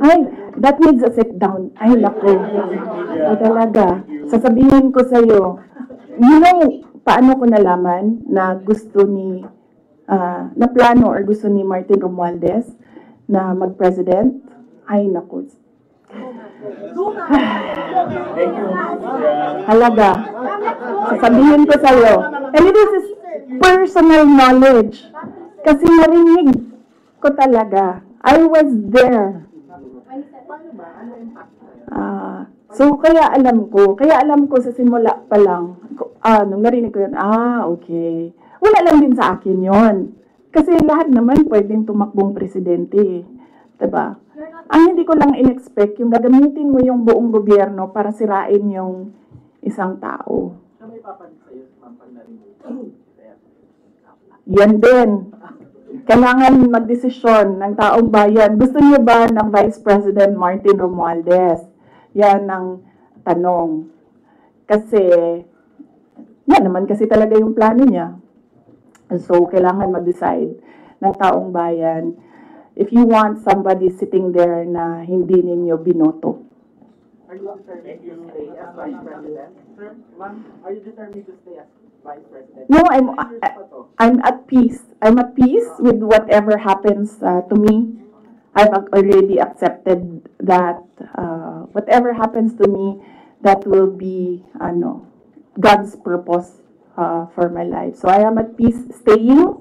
Ay, that needs a sit down. Ay, naku. Talaga. Sasabihin ko sa'yo, you know, paano ko nalaman na gusto ni, na plano or gusto ni Martin Romualdez na mag-president? Ay, naku. Halaga. Sasabihin ko sa'yo. And this is personal knowledge. Kasi narinig ko talaga. I was there. So, kaya alam ko sa simula pa lang, nung narinig ko yun, okay. Wala lang din sa akin yon. Kasi lahat naman pwedeng tumakbong presidente. Diba? Ang hindi ko lang in-expect, yung gagamitin mo yung buong gobyerno para sirain yung isang tao. Yan din. Kailangan magdesisyon ng taong bayan. Gusto niyo ba ng Vice President Martin Romualdez? Yan ang tanong. Kasi, yan naman kasi talaga yung plano niya. So, kailangan mag-decide ng taong bayan if you want somebody sitting there na hindi ninyo binoto. Are you determined to stay as Vice President? Sir, ma'am, are you determined to stay as Vice President? No, I'm at peace. I'm at peace with whatever happens to me. I've already accepted that whatever happens to me, that will be God's purpose for my life. So I am at peace staying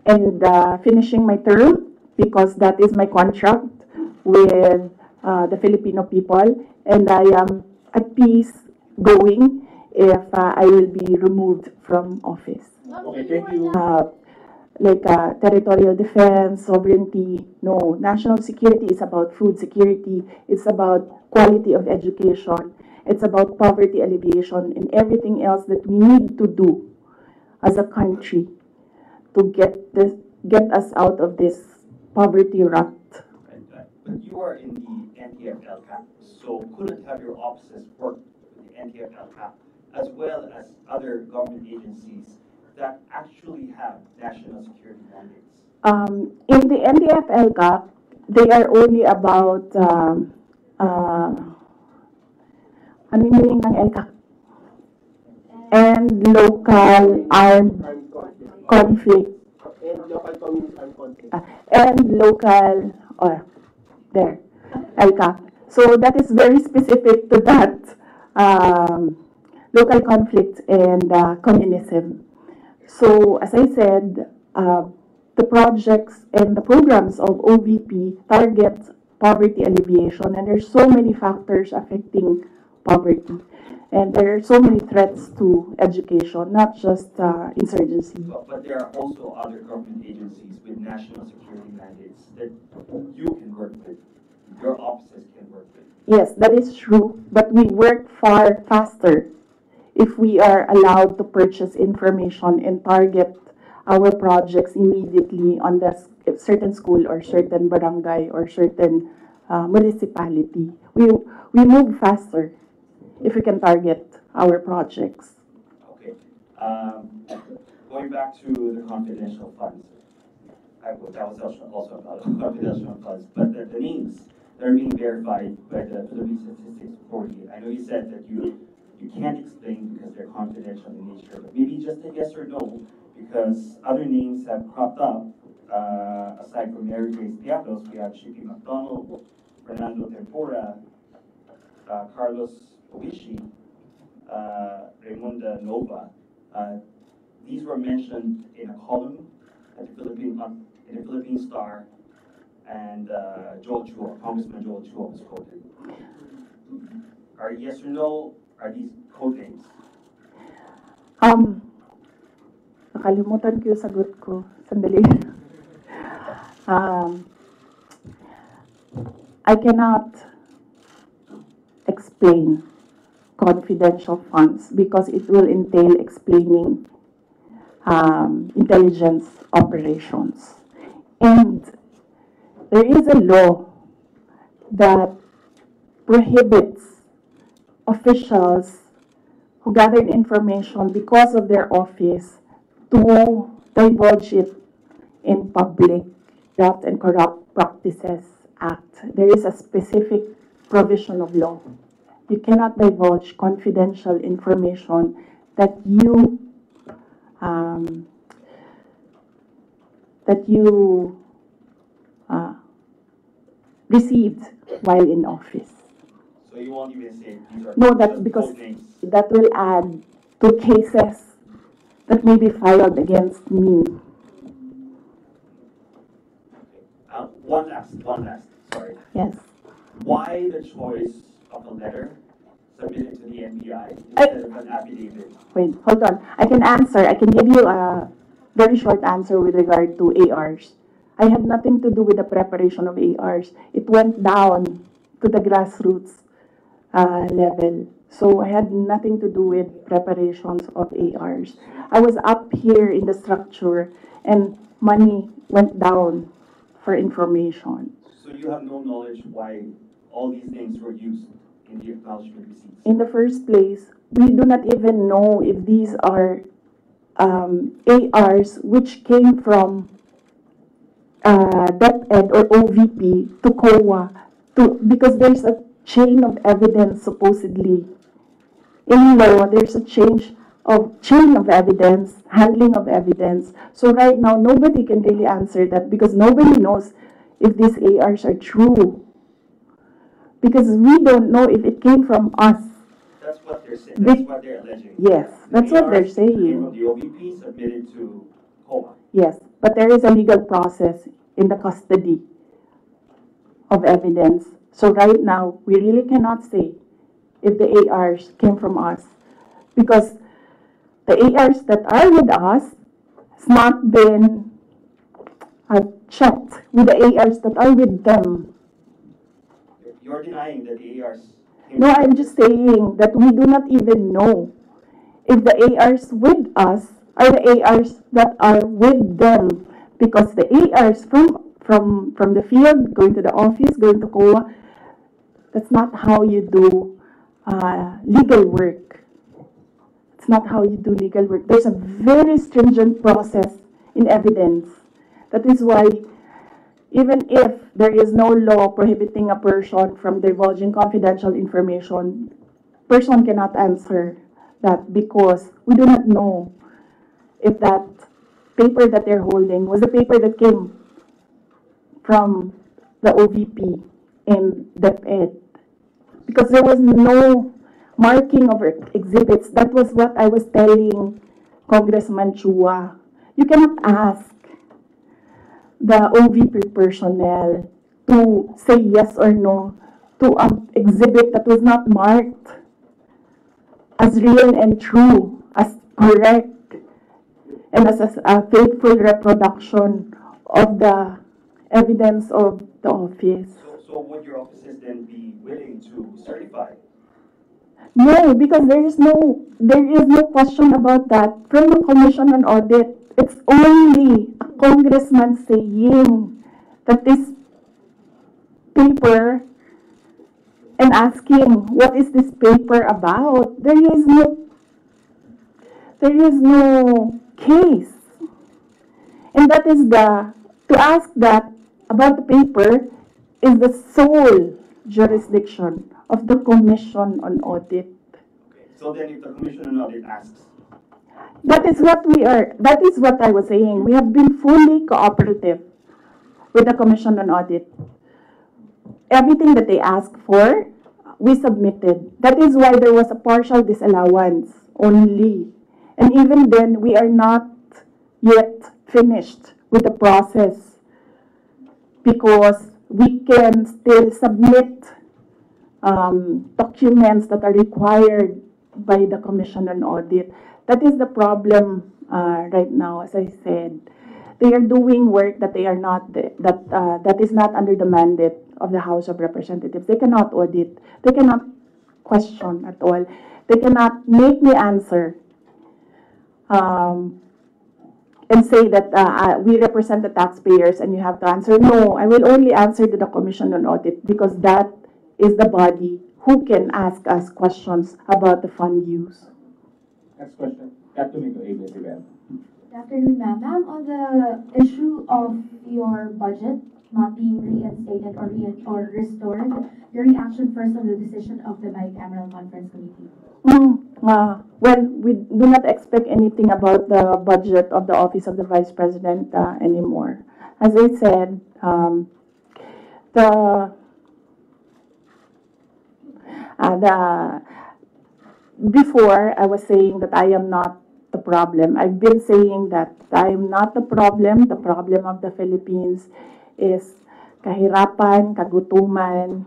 and finishing my term because that is my contract with the Filipino people, and I am at peace going if I will be removed from office. Okay, thank you. Territorial defense, sovereignty. No, national security is about food security. It's about quality of education. It's about poverty alleviation and everything else that we need to do as a country to get us out of this poverty rut. But you are in the NTF-ELCAP, so couldn't have your offices work with the NTF-ELCAP as well as other government agencies that actually have national security mandates? In the NTF-ELCAP, they are only about ano yung meaning ng ELCAP? And local armed conflict. And local community armed conflict. And local, there, ELCAP. So that is very specific to that local conflict and communism. So as I said, the projects and the programs of OVP target poverty alleviation, and there's so many factors affecting poverty. And there are so many threats to education, not just insurgency. But there are also other government agencies with national security mandates that you can work with, your offices can work with. Yes, that is true, but we work far faster if we are allowed to purchase information and target our projects immediately on the certain school or certain barangay or certain municipality. We move faster if we can target our projects. Okay. Going back to the confidential funds, that was also about confidential funds, but the names that are being verified by the Philippine Statistics Authority, I know you said that you can't explain because they're confidential in nature, but maybe just a yes or no, because other names have cropped up. Aside from Mary Grace Piatos, we have Chippy McDonald, Fernando Tempora, Carlos Oishi, Raymunda Nova. These were mentioned in a column at the Philippine Star, and Joel Chua, Congressman Joel Chua was quoted. Are yes or no, are these code names? Nakalimutan ko yung sagot ko. Sandali. I cannot explain confidential funds because it will entail explaining intelligence operations. And there is a law that prohibits officials who gathered information because of their office to divulge it in public. Graft and Corrupt Practices Act, there is a specific provision of law. You cannot divulge confidential information that you received while in office. So you won't even say these are No, that's just because code names. that will add to cases that may be filed against me. One last, sorry. Yes. Why the choice of a letter submitted to the NBI instead of an affidavit? Wait, hold on. I can answer. I can give you a very short answer with regard to ARs. I had nothing to do with the preparation of ARs. It went down to the grassroots level. So I had nothing to do with preparations of ARs. I was up here in the structure and money went down for information. So you have no knowledge why all these names were used in the acknowledgement receipts? In the first place, we do not even know if these are ARs which came from DepEd or OVP to COA, because there's a chain of evidence supposedly. In law, there's a chain of evidence, handling of evidence. So right now, nobody can really answer that because nobody knows if these ARs are true. Because we don't know if it came from us. That's what they're saying. That's what they're alleging. Yes, that's what they're ARs came saying. from the OVP submitted to COA. Yes, but there is a legal process in the custody of evidence. So right now, we really cannot say if the ARs came from us because the ARs that are with us has not been checked with the ARs that are with them. You're denying that the ARs came No, I'm just saying that we do not even know if the ARs with us are the ARs that are with them, because the ARs from the field, going to the office, going to COA, that's not how you do legal work. It's not how you do legal work. There's a very stringent process in evidence. That is why even if there is no law prohibiting a person from divulging confidential information, person cannot answer that because we do not know if that paper that they're holding was the paper that came from the OVP and DepEd. Because there was no marking of exhibits. That was what I was telling Congressman Chua. You cannot ask the OVP personnel to say yes or no to an exhibit that was not marked as real and true, as correct, and as a faithful reproduction of the evidence of the office. So would your offices then be willing to certify? No, because there is no question about that from the Commission on Audit. It's only a congressman saying that this paper and asking what is this paper about. There is no case, and that is to ask that about the paper is the sole jurisdiction of the Commission on Audit. Okay. So then if the Commission on Audit asks, That is what I was saying. We have been fully cooperative with the Commission on Audit. Everything that they asked for, we submitted. That is why there was a partial disallowance only. And even then, we are not yet finished with the process because we can still submit documents that are required by the Commission on Audit. That is the problem right now. As I said, they are doing work that they are not that is not under the mandate of the House of Representatives. They cannot audit. They cannot question at all. They cannot make me answer and say that we represent the taxpayers and you have to answer. No, I will only answer to the Commission on Audit because that is the body who can ask us questions about the fund use. Next question. Got to me to Amy Rivera. Good afternoon, ma'am. Ma'am, on the issue of your budget not being reinstated or restored, your reaction first on the decision of the bicameral conference committee. Well, we do not expect anything about the budget of the Office of the Vice President anymore. As I said, the before I was saying that I am not the problem. I've been saying that I am not the problem. The problem of the Philippines is kahirapan, kagutuman,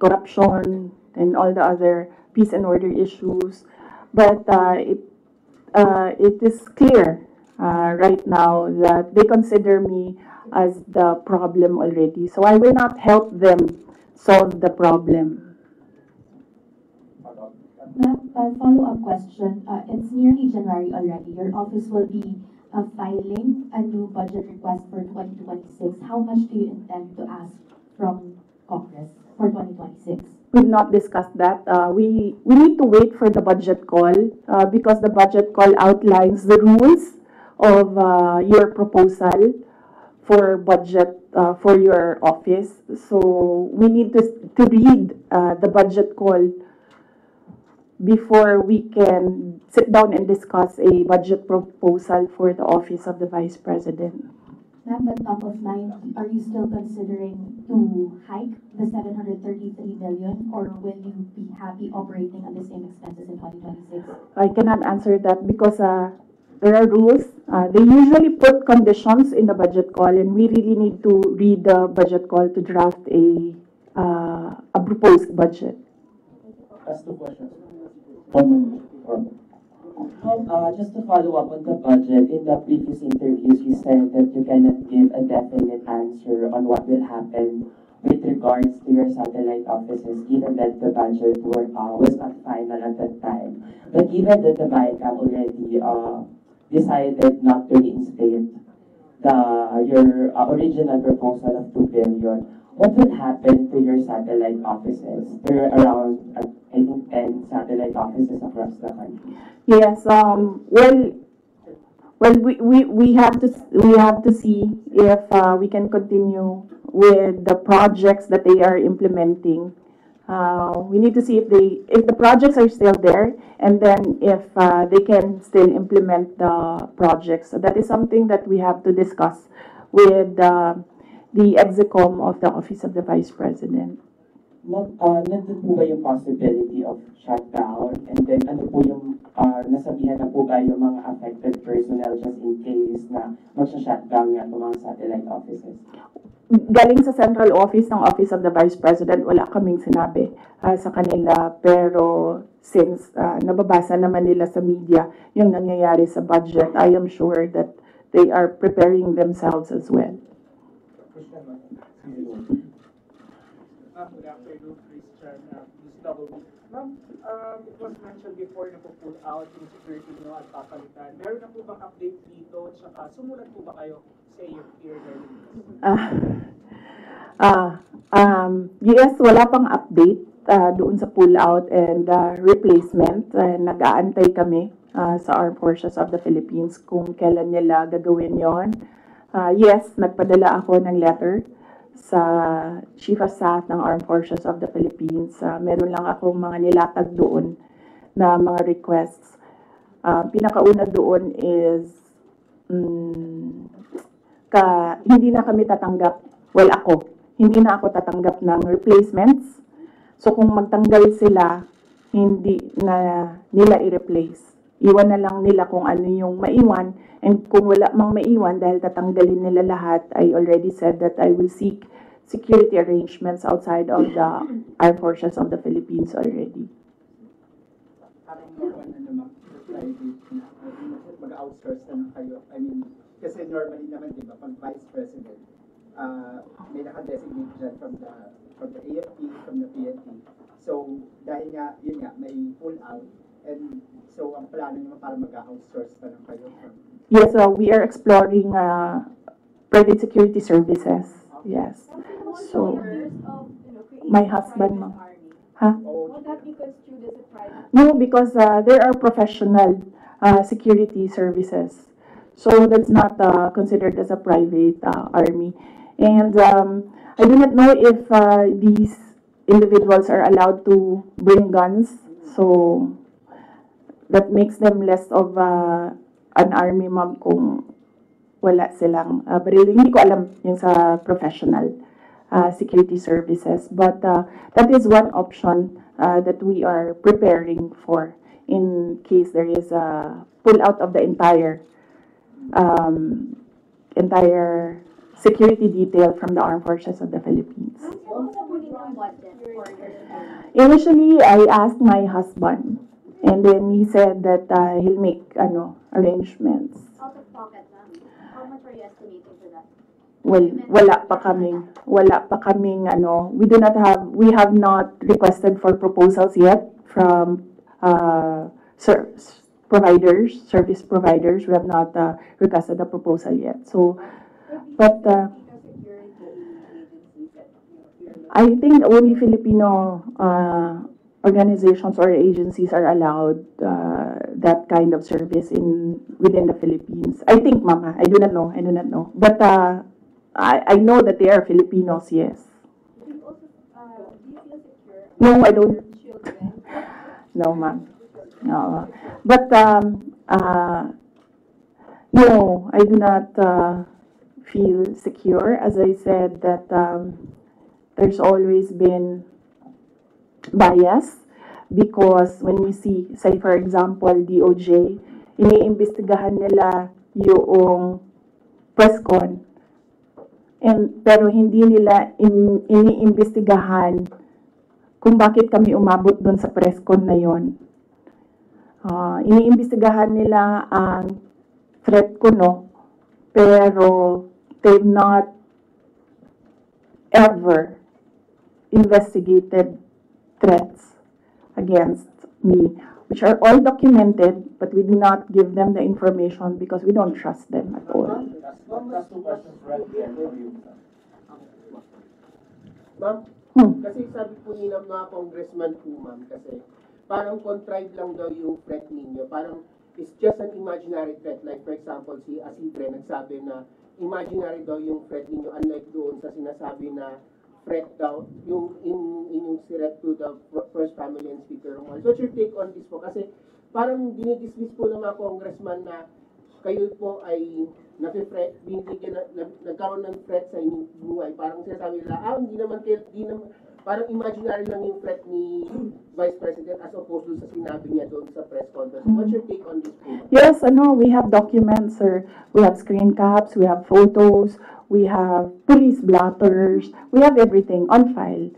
corruption, and all the other peace and order issues. But it is clear right now that they consider me as the problem already. So I will not help them solve the problem. Ma'am, a follow-up question. It's nearly January already. Your office will be filing a new budget request for 2026. How much do you intend to ask from Congress for 2026? We've not discussed that. We need to wait for the budget call because the budget call outlines the rules of your proposal for budget for your office. So we need to read the budget call before we can sit down and discuss a budget proposal for the Office of the Vice President. Ma'am, but top of mind, are you still considering to hike the 733 million, or will you be happy operating at the same expenses in 2026? I cannot answer that because there are rules. They usually put conditions in the budget call, and we really need to read the budget call to draft a proposed budget. Ask two questions. Just to follow up on the budget, in the previous interviews, you said that you cannot give a definite answer on what will happen with regards to your satellite offices, given that the budget was not final at that time. But given that the BICAM already decided not to reinstate your original proposal of 2 billion, what will happen to your satellite offices? There are around, I think, 10 satellite offices across the country. Yes. Well, we have to see if we can continue with the projects that they are implementing. We need to see if the projects are still there, and then if they can still implement the projects. So that is something that we have to discuss with the EXECOM of the Office of the Vice President. Nandun po ba yung possibility of shutdown? And then ano po yung nasabihan na po ba yung mga affected personnel just in case na magsha-shutdown nga itong mga satellite offices? Galing sa central office ng Office of the Vice President, wala kaming sinabi sa kanila. Pero since nababasa naman nila sa media yung nangyayari sa budget, I am sure that they are preparing themselves as well. Good afternoon, Christian. Ma'am, it was mentioned before na po-pull out yung security nyo at papalitan. Meron na po bang update dito? Tsaka sumulat po ba kayo sa your peer Yes, wala pang update doon sa pull out and replacement. Nag-aantay kami sa Armed Forces of the Philippines kung kailan nila gagawin yon. Yes, nagpadala ako ng letter sa Chief of Staff ng Armed Forces of the Philippines. Meron lang akong mga nilatag doon na mga requests. Pinakauna doon is hindi na kami tatanggap, hindi na ako tatanggap ng replacements. So kung magtanggal sila, hindi na nila i-replace. Iwan na lang nila kung ano yung maiwan. And kung wala mang maiwan dahil tatanggalin nila lahat, I already said that I will seek security arrangements outside of the Armed Forces of the Philippines already. Parang normal na naman private na mag-outsource na lang kayo. I mean, kasi normally naman, di ba, pag Vice President, may naka-designate dyan from the AFP, from the PNP. So, dahil nga, yun nga, may pull out. And so, ang plano nyo para mag-outsource na lang kayo? Yes, we are exploring private security services. Yes. So, my husband, ma'am. Huh? Will that be construed as a private? No, because there are professional security services. So that's not considered as a private army. And I do not know if these individuals are allowed to bring guns. So that makes them less of an army, ma'am, kung wala silang baril. Hindi ko alam yung sa professional security services. But that is one option that we are preparing for in case there is a pull out of the entire security detail from the Armed Forces of the Philippines. Initially, I asked my husband, and then he said that he'll make arrangements. Out of pocket, ma'am. How much are you estimating for that? Well, wala pa kaming, we have not requested for proposals yet from service providers. We have not requested a proposal yet. So, but I think only Filipino organizations or agencies are allowed that kind of service within the Philippines. I think, Mama, I do not know. But I know that they are Filipinos, yes. Do you feel secure? No, I don't. Children? No, ma'am. No. But, no, I do not feel secure. As I said, that there's always been bias because when we see, say for example, DOJ, iniimbestigahan nila yung press con. Pero hindi nila iniimbestigahan kung bakit kami umabot doon sa press con na yon. Iniimbestigahan nila ang threat ko, no? Pero they've not ever investigated threats against me, which are all documented, but we do not give them the information because we don't trust them at all. That's two questions right there for you. Ma'am, kasi sabi po ni mga congressman po, ma'am, kasi parang contrived lang daw yung threat ninyo. Parang it's just an imaginary threat. Like for example, si Asidre nagsabi na imaginary daw yung threat ninyo, unlike doon sa sinasabi na threat daw, yung inyong threat to the First Family and Speaker Romualdez. What's your take on this po? Kasi parang dinidismiss po ng mga congressman na kayo po ay nagkaroon ng threat sa inyong buhay. Parang sinasabi nila, hindi naman, parang imaginary lang yung threat ni Vice President as opposed to sa sinabi niya doon sa press conference. What's your take on this? Yes, we have documents, sir. We have screen caps, we have photos, we have police blotters, we have everything on file.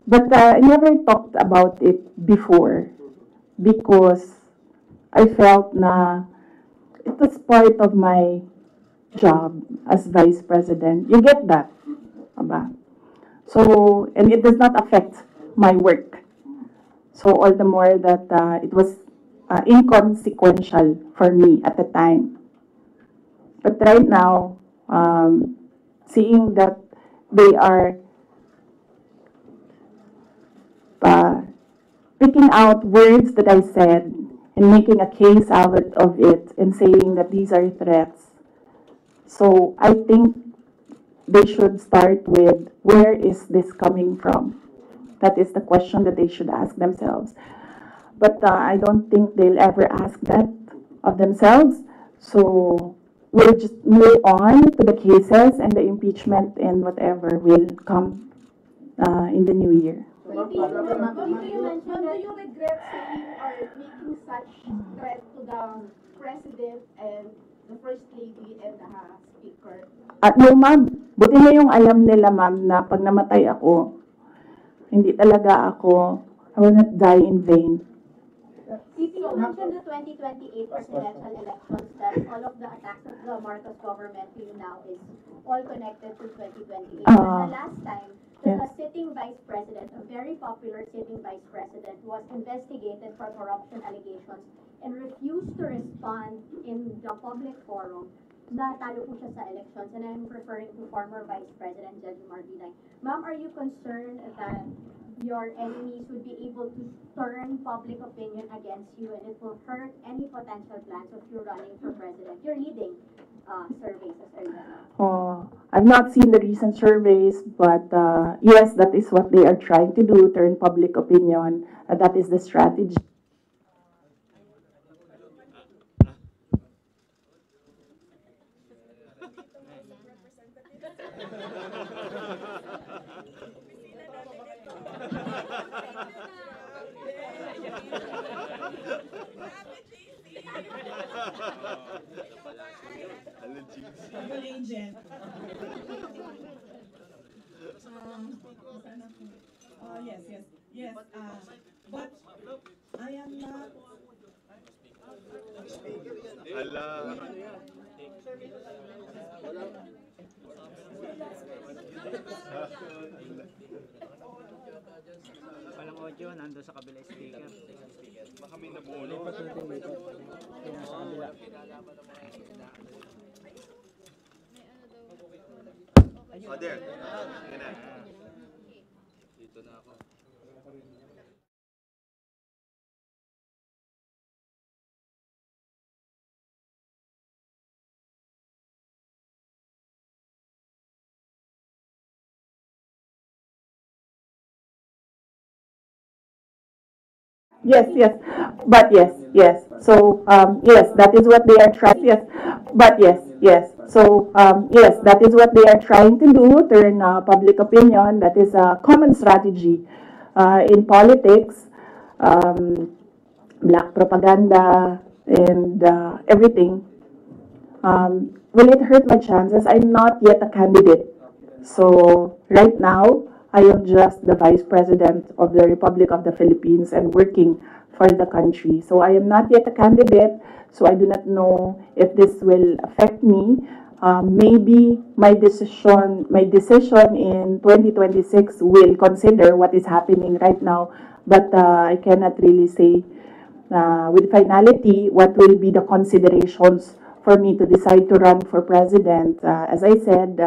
But I never talked about it before because I felt na it was part of my job as Vice President. You get that? Aba? So, and it does not affect my work. So, all the more that it was inconsequential for me at the time. But right now, seeing that they are picking out words that I said and making a case out of it and saying that these are threats. So I think they should start with, where is this coming from? That is the question that they should ask themselves. But I don't think they'll ever ask that of themselves. So we'll just move on to the cases and the impeachment and whatever will come in the new year. Do you regret saying or making such threat to the President and the First Lady and the Speaker? No, ma'am. Buti na yung alam nila, ma'am, na pag namatay ako, hindi talaga ako, I will not die in vain. You mentioned the 2028 presidential elections, that all of the attacks of the Marcos government to you now is all connected to 2028. But the last time, a sitting vice president, a very popular sitting vice president, was investigated for corruption allegations and refused to respond in the public forum. Natalo po siya sa elections, and I'm referring to former Vice President Judge Marbinay. Ma'am, are you concerned that your enemies would be able to turn public opinion against you, and it will hurt any potential plans of you running for president. You're leading surveys as early as now. Oh, I've not seen the recent surveys, but yes, that is what they are trying to do, turn public opinion. That is the strategy. Double agent. Yes. But I am not. Walang audio, nandun sa kabila speaker. Baka may nabulo. Nasa kabila. Oh, there. Yan na. Dito na ako. Yes. But yes. So, yes, that is what they are trying. Yes. But yes. So, yes, that is what they are trying to do, turn public opinion. That is a common strategy in politics, black propaganda, and everything. Will it hurt my chances? I'm not yet a candidate. So, right now, I am just the Vice President of the Republic of the Philippines and working for the country. So I am not yet a candidate, so I do not know if this will affect me. Maybe my decision in 2026 will consider what is happening right now, but I cannot really say with finality what will be the considerations for me to decide to run for president. As I said,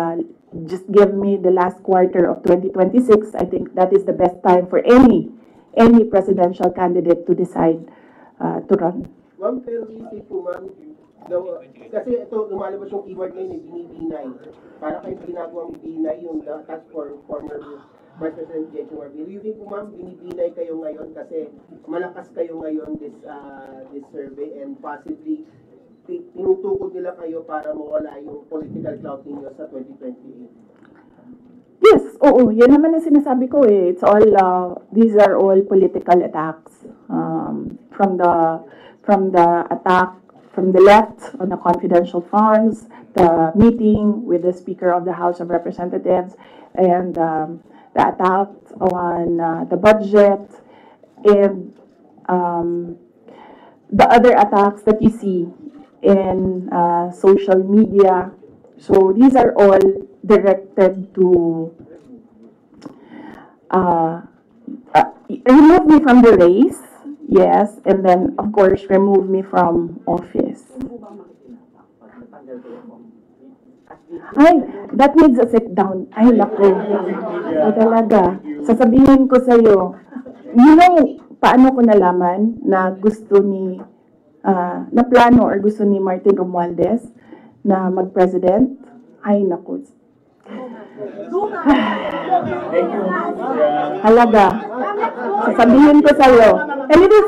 just give me the last quarter of 2026. I think that is the best time for any presidential candidate to decide to run. Ma'am, pero isip po ma'am, kasi ito, lumalabas yung keyword ngayon, binibinay. Para kayo ginagawang binay yung task for former Vice President J.J. Marbil. You think po ma'am, binibinay kayo ngayon kasi malakas kayo ngayon this survey and possibly tinutukod nila kayo para mawala yung political clout ninyo sa 2028? Yes, oo. Yan naman ang sinasabi ko eh. It's all, these are all political attacks. From the attack from the left on the confidential funds, the meeting with the Speaker of the House of Representatives, and the attack on the budget, and the other attacks that you see in social media. So these are all directed to remove me from the race, yes, and then of course remove me from office. Ay, that needs a sit down. Ay, naku. So talaga, sasabihin ko sa'yo, you know, paano ko nalaman na gusto ni na plano or gusto ni Martin Romualdez na mag-president? Ay, naku. Halaga. Sasabihin ko sa'yo. And it is